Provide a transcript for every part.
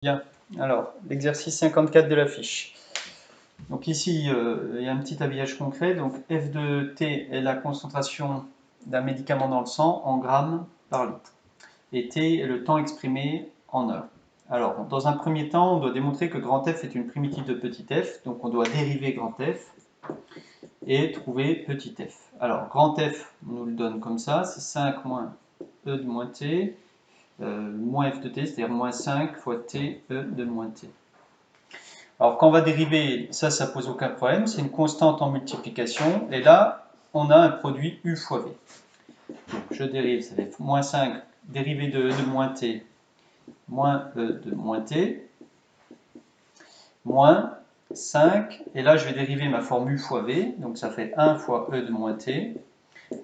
Bien, alors l'exercice 54 de la fiche. Donc ici, il y a un petit habillage concret. Donc F de T est la concentration d'un médicament dans le sang en grammes par litre. Et T est le temps exprimé en heures. Alors, dans un premier temps, on doit démontrer que grand F est une primitive de petit f. Donc on doit dériver grand F et trouver petit f. Alors, grand F, on nous le donne comme ça, c'est 5 moins E de moins T. Moins f de t, c'est-à-dire moins 5 fois t, e de moins t. Alors quand on va dériver, ça pose aucun problème, c'est une constante en multiplication, et là, on a un produit u fois v. Donc je dérive, ça fait moins 5, dérivé de e de moins t, moins e de moins t, moins 5, et là je vais dériver ma forme u fois v, donc ça fait 1 fois e de moins t,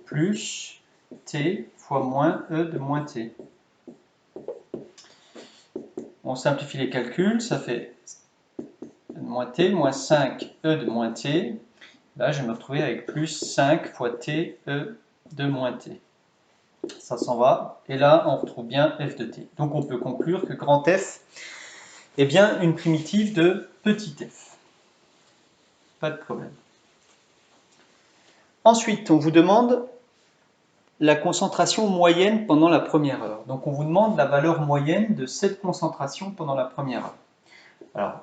plus t fois moins e de moins t. On simplifie les calculs, ça fait e de moins t, moins 5 e de moins t. Là, je vais me retrouver avec plus 5 fois t, e de moins t. Ça s'en va. Et là, on retrouve bien f de t. Donc, on peut conclure que grand F est bien une primitive de petit f. Pas de problème. Ensuite, on vous demande la concentration moyenne pendant la première heure. Donc, on vous demande la valeur moyenne de cette concentration pendant la première heure. Alors,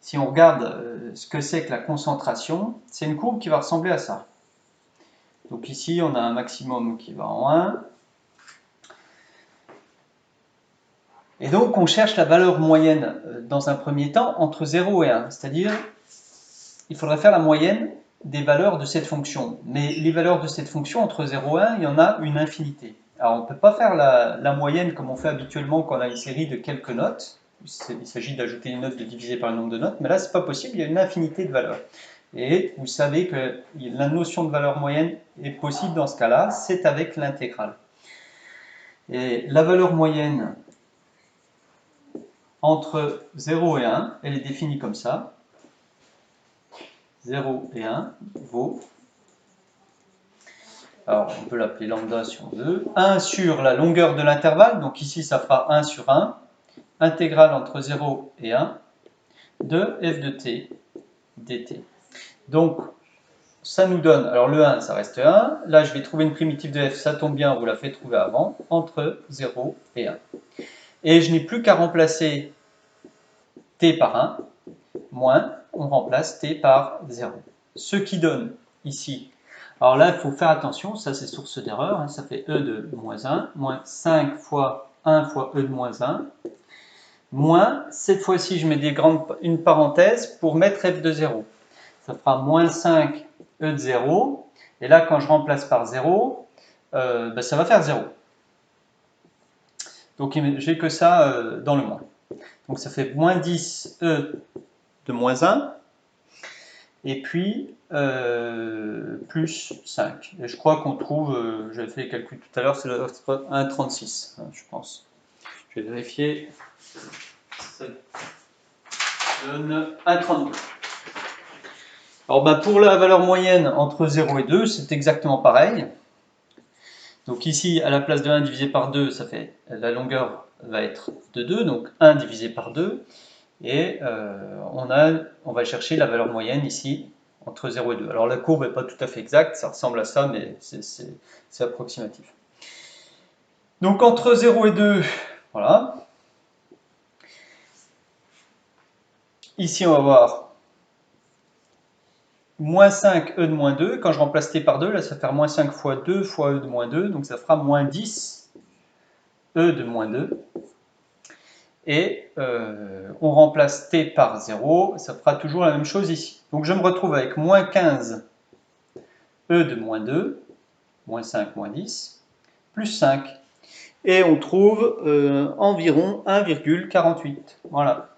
si on regarde ce que c'est que la concentration, c'est une courbe qui va ressembler à ça. Donc ici, on a un maximum qui va en 1. Et donc, on cherche la valeur moyenne dans un premier temps entre 0 et 1. C'est-à-dire, il faudrait faire la moyenne des valeurs de cette fonction. Mais les valeurs de cette fonction, entre 0 et 1, il y en a une infinité. Alors, on ne peut pas faire la moyenne comme on fait habituellement quand on a une série de quelques notes. Il s'agit d'ajouter une note, de diviser par le nombre de notes. Mais là, ce n'est pas possible, il y a une infinité de valeurs. Et vous savez que la notion de valeur moyenne est possible dans ce cas-là, c'est avec l'intégrale. Et la valeur moyenne entre 0 et 1, elle est définie comme ça. 0 et 1 vaut, alors on peut l'appeler lambda si on veut, 1 sur la longueur de l'intervalle, donc ici ça fera 1 sur 1, intégrale entre 0 et 1, de f de t dt. Donc, ça nous donne, alors le 1, ça reste 1, là je vais trouver une primitive de f, ça tombe bien, on vous l'a fait trouver avant, entre 0 et 1. Et je n'ai plus qu'à remplacer t par 1, moins, on remplace t par 0. Ce qui donne ici, alors là il faut faire attention, ça c'est source d'erreur, hein, ça fait e de moins 1, moins 5 fois 1 fois e de moins 1, moins, cette fois-ci je mets une parenthèse pour mettre f de 0. Ça fera moins 5 e de 0, et là quand je remplace par 0, ça va faire 0. Donc j'ai que ça dans le moins. Donc ça fait moins 10 e de moins 1, et puis plus 5. Et je crois qu'on trouve, j'avais fait les calculs tout à l'heure, c'est 1,36, je pense. Je vais vérifier. Ça donne 1,32. Alors pour la valeur moyenne entre 0 et 2, c'est exactement pareil. Donc ici, à la place de 1 divisé par 2, ça fait la longueur va être de 2, donc 1 divisé par 2. Et on va chercher la valeur moyenne ici, entre 0 et 2. Alors la courbe n'est pas tout à fait exacte, ça ressemble à ça, mais c'est approximatif. Donc entre 0 et 2, voilà. Ici, on va voir moins 5 e de moins 2. Quand je remplace t par 2, là, ça va faire moins 5 fois 2 fois e de moins 2. Donc ça fera moins 10 e de moins 2. Et on remplace t par 0, ça fera toujours la même chose ici. Donc je me retrouve avec moins 15 e de moins 2, moins 5, moins 10, plus 5. Et on trouve environ 1,48. Voilà.